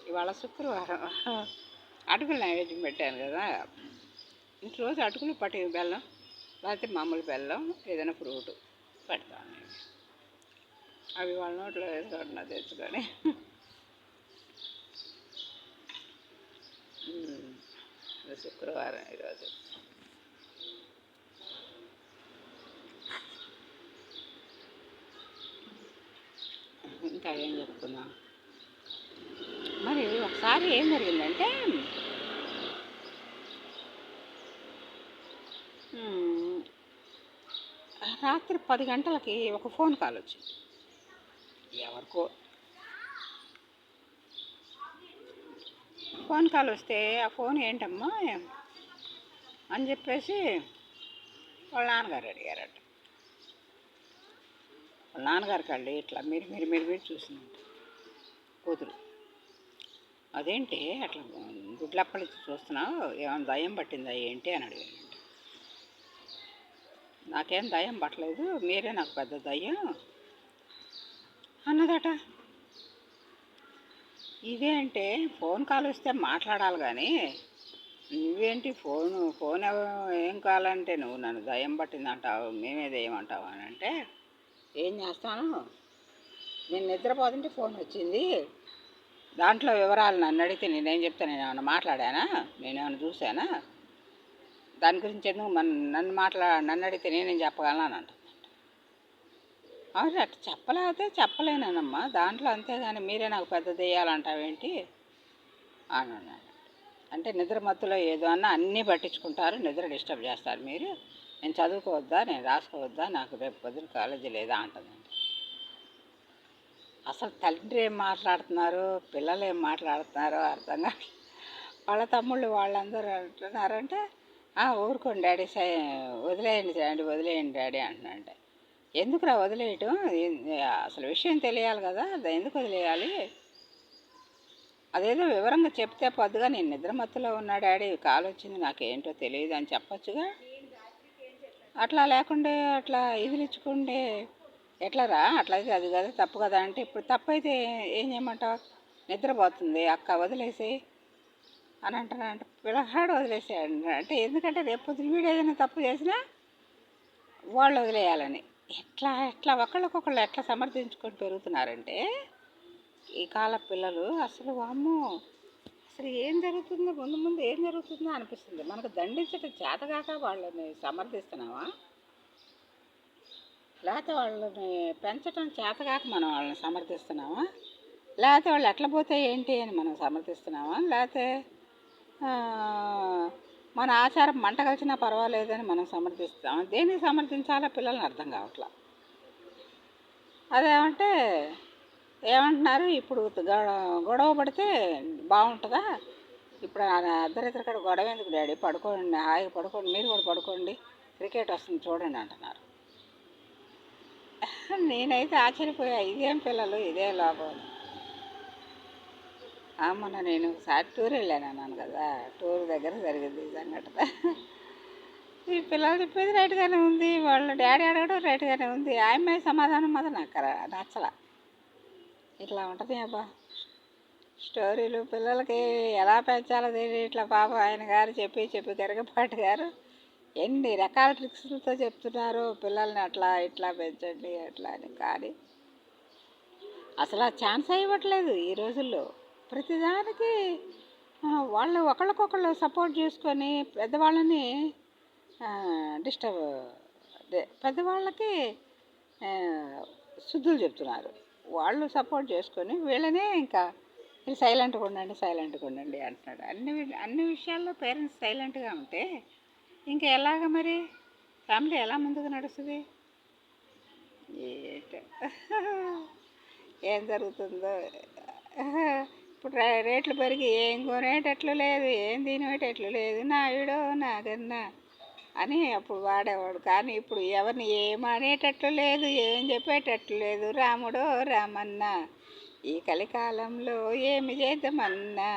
ఇవాళ శుక్రవారం అటుకులు నైవేద్యం పెట్టాను కదా. రోజు అటుకులు పట్టి బెల్లం లేకపోతే మామూలు బెల్లం ఏదైనా ఫ్రూట్ పెడతాను. అవి వాళ్ళ నోట్లో వేసుకుంటున్నా తెచ్చుకొని. శుక్రవారం ఈరోజు. ఇంకా ఏం చెప్తున్నా, మరి ఒకసారి ఏం జరిగిందంటే రాత్రి 10 గంటలకి ఒక ఫోన్ కాల్ వచ్చింది. ఎవరికో ఫోన్ కాల్ వస్తే ఆ ఫోన్ ఏంటమ్మా అని చెప్పేసి వాళ్ళ నాన్నగారు అడిగారట. వాళ్ళ నాన్నగారికి వెళ్ళి ఇట్లా మీరు చూసినట్టు కూతురు, అదేంటి అట్లా గుడ్లప్పలిచ్చి చూస్తున్నావు, ఏమైనా దయ్యం పట్టిందా ఏంటి అని అడిగానంట. నాకేం దయ్యం పట్టలేదు, మీరే నాకు పెద్ద దయ్యం అన్నదట. ఇదేంటే ఫోన్ కాల్ వస్తే మాట్లాడాలి కానీ నువ్వేంటి ఫోన్ ఏం కావాలంటే నువ్వు నన్ను దయ్యం పట్టిందంటావు, మేమే దయ్యం అంటావు అని అంటే ఏం చేస్తాను, నేను నిద్రపోతుంటే ఫోన్ వచ్చింది, దాంట్లో వివరాలు నన్ను అడిగితే నేనేం చెప్తాను, నేను ఏమైనా మాట్లాడానా, నేనేమైనా చూశానా, దాని గురించి ఎందుకు నన్ను అడిగితే నేనేం చెప్పగలను అని అంటుందంట. అవును అట్లా చెప్పలేకపోతే చెప్పలేనమ్మా, దాంట్లో అంతేగాని మీరే నాకు పెద్ద దెయ్యాలంటావేంటి అని అన్నాడు. అంటే నిద్ర మత్తులో ఏదో అన్నా అన్నీ పట్టించుకుంటారు, నిద్ర డిస్టర్బ్ చేస్తారు మీరు, నేను చదువుకోవద్దా, నేను రాసుకోవద్దా, నాకు రేపు పొద్దున కాలేజీ లేదా అంటుందండి. అసలు తండ్రి ఏం మాట్లాడుతున్నారు, పిల్లలు ఏం మాట్లాడుతున్నారో అర్థం కాదు. వాళ్ళ తమ్ముళ్ళు వాళ్ళందరూ అంటున్నారంటే ఊరుకోండి డాడీ, వదిలేయండి డాడీ అంటున్నారంటే, ఎందుకురా వదిలేయటం, అసలు విషయం తెలియాలి కదా, ఎందుకు వదిలేయాలి, అదేదో వివరంగా చెప్తే పొద్దుగా నేను నిద్రమత్తులో ఉన్నా డాడీ, కాలు వచ్చింది నాకేంటో తెలియదు అని చెప్పొచ్చుగా. అట్లా లేకుండే అట్లా ఇదిలిచ్చుకుంటే ఎట్లరా, అట్లయితే అది కదా తప్పు కదా అంటే, ఇప్పుడు తప్పు అయితే ఏం చేయమంటావు, నిద్రపోతుంది అక్క వదిలేసి అని అంటారంట. పిల్లగాడు వదిలేసాడు అంటే ఎందుకంటే రేపు పొద్దున వీడు ఏదైనా తప్పు చేసినా వాళ్ళు వదిలేయాలని. ఎట్లా ఒకళ్ళకొకళ్ళు ఎట్లా సమర్థించుకొని పెరుగుతున్నారంటే ఈ కాల పిల్లలు. అసలు వామ్మో, అసలు ఏం జరుగుతుందో ముందు ఏం జరుగుతుందో అనిపిస్తుంది. మనకు దండించడం చేతగాక వాళ్ళని సమర్థిస్తున్నావా, లేకపోతే వాళ్ళని పెంచడం చేతగాక మనం వాళ్ళని సమర్థిస్తున్నామా, లేకపోతే వాళ్ళు ఎట్లా పోతే ఏంటి అని మనం సమర్థిస్తున్నామా, లేకపోతే మన ఆచారం మంట కలిసినా పర్వాలేదని మనం సమర్థిస్తాం. దేనికి సమర్థించాలో పిల్లల్ని అర్థం కావట్లా. అదేమంటే ఏమంటున్నారు, ఇప్పుడు గొడవ పడితే బాగుంటుందా, ఇప్పుడు అర్ధరాత్రి కాడ గొడవ ఎందుకు డాడీ, పడుకోండి హాయిగా పడుకోండి, మీరు కూడా పడుకోండి, క్రికెట్ వస్తుంది చూడండి అంటున్నారు. నేనైతే ఆశ్చర్యపోయా, ఇదేం పిల్లలు, ఇదే లోపం. మొన్న నేను ఒకసారి టూర్ వెళ్ళాను అన్నాను కదా, టూర్ దగ్గర జరిగింది ఈ సంఘటన. ఈ పిల్లలు చెప్పేది రైట్గానే ఉంది, వాళ్ళ డాడీ అడగడం రైట్గానే ఉంది, ఆమె సమాధానం మాత్రం నాకు నచ్చల. ఇట్లా ఉంటుంది అబ్బా స్టోరీలు. పిల్లలకి ఎలా పెంచాలో తెలియదు. ఇట్లా పాప ఆయన గారు చెప్పి గరికపాటి గారు ఎన్ని రకాల ట్రిక్స్లతో చెప్తున్నారు పిల్లల్ని అట్లా ఇట్లా పెంచండి అట్లా అని. కానీ అసలు ఆ ఛాన్స్ ఇవ్వట్లేదు ఈ రోజుల్లో. ప్రతిదానికి వాళ్ళు ఒకళ్ళకొకళ్ళు సపోర్ట్ చేసుకొని పెద్దవాళ్ళని పెద్దవాళ్ళకి శుద్ధులు చెప్తున్నారు. వాళ్ళు సపోర్ట్ చేసుకొని వీళ్ళనే ఇంకా మీరు సైలెంట్గా ఉండండి అంటున్నాడు. అన్ని విషయాల్లో పేరెంట్స్ సైలెంట్గా ఉంటే ఇంకా ఎలాగ మరి ఫ్యామిలీ ఎలా ముందుకు నడుస్తుంది? ఏం జరుగుతుందో. ఇప్పుడు రేట్లు పెరిగి ఏం కొనేటట్లు లేదు, ఏం తినేటట్లు లేదు, నాయుడో నాగన్నా అని అప్పుడు వాడేవాడు. కానీ ఇప్పుడు ఎవరిని ఏం అనేటట్లు లేదు, ఏం చెప్పేటట్లు లేదు. రాముడో రామన్న ఈ కలికాలంలో ఏమి చేద్దామన్నా,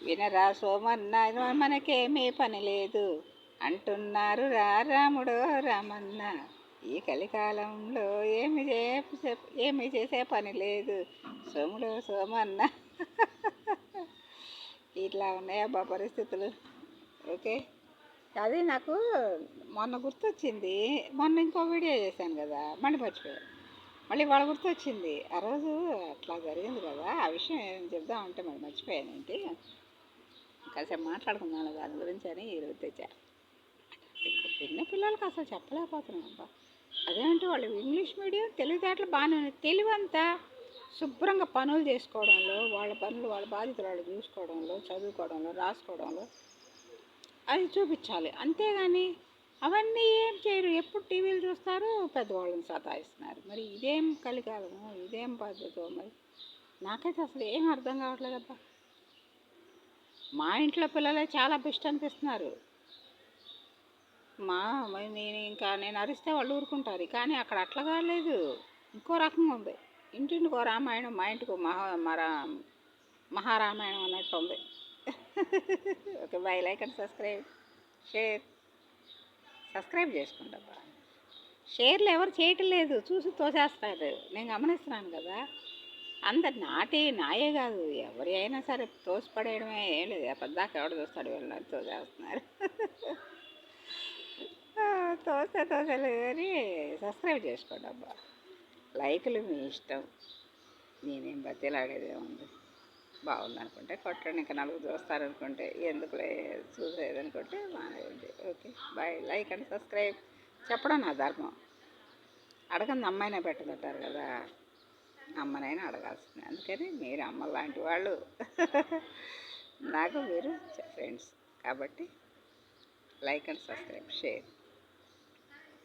వినరా సోమన్నా మనకేమీ పని లేదు అంటున్నారు రాముడో రామన్న. ఈ కలికాలంలో ఏమి చేసే పని లేదు, సోములు సోమన్న. ఇట్లా ఉన్నాయబ్బా పరిస్థితులు. ఓకే, అది నాకు మొన్న గుర్తొచ్చింది. మొన్న ఇంకో వీడియో చేశాను కదా, మళ్ళీ మర్చిపోయాను. మళ్ళీ వాళ్ళ గుర్తొచ్చింది. ఆ రోజు అట్లా జరిగింది కదా, ఆ విషయం ఏం చెప్దామంటే మరి మర్చిపోయాను. ఏంటి, కాసేపు మాట్లాడుకున్నాను దాని గురించి అని ఈరోజు తెచ్చా. చిన్న పిల్లలకి అసలు చెప్పలేకపోతున్నాం అబ్బా. అదేంటి వాళ్ళు ఇంగ్లీష్ మీడియం, తెలివితేటలు బాగానే ఉన్నాయి. తెలివంతా శుభ్రంగా పనులు చేసుకోవడంలో, వాళ్ళ పనులు వాళ్ళ బాధ్యతలు వాళ్ళు చూసుకోవడంలో, చదువుకోవడంలో, రాసుకోవడంలో అది చూపించాలి. అంతేగాని అవన్నీ ఏం చేయరు. ఎప్పుడు టీవీలు చూస్తారు, పెద్దవాళ్ళని సతాయిస్తున్నారు. మరి ఇదేం కలికాలము, ఇదేం పద్ధతో మరి నాకైతే అసలు ఏం అర్థం కావట్లేదబ్బా. మా ఇంట్లో పిల్లలే చాలా బెస్ట్ అనిపిస్తున్నారు. నేను అరిస్తే వాళ్ళు ఊరుకుంటారు, కానీ అక్కడ అట్లా కాలేదు, ఇంకో రకంగా ఉంది. ఇంటింటికో రామాయణం, మా ఇంటికో మహారామాయణం అన్నట్టు ఉంది. Okay, by. Like and subscribe, share. Subscribe చేసుకోండి అబ్బా. షేర్లు ఎవరు చేయటం లేదు, చూసి తోసేస్తారు. నేను గమనిస్తున్నాను కదా. అందరు నాయే కాదు, ఎవరి అయినా సరే తోసిపడేయడమే. ఏం లేదు, ఎప్పటిదాకా ఎవడు చూస్తాడు, వీళ్ళని తోసేస్తున్నారు. తోసలేదు కానీ సబ్స్క్రైబ్ చేసుకోండి అబ్బా. లైకులు మీ ఇష్టం, నేనేం బతిలాడేదే ఉంది. బాగుందనుకుంటే కొట్టండి, ఇంకా నలుగురు చూస్తారనుకుంటే ఎందుకులే చూసేదనుకుంటే మానేయండి. Okay, bye. Like and subscribe చెప్పడం నా ధర్మం. అడగంది అమ్మాయినే పెట్టదంటారు కదా, అమ్మనైనా అడగాల్సిందే. అందుకని మీరు అమ్మ లాంటి వాళ్ళు. నాకు మీరు ఫ్రెండ్స్ కాబట్టి లైక్ అండ్ సబ్స్క్రైబ్, షేర్.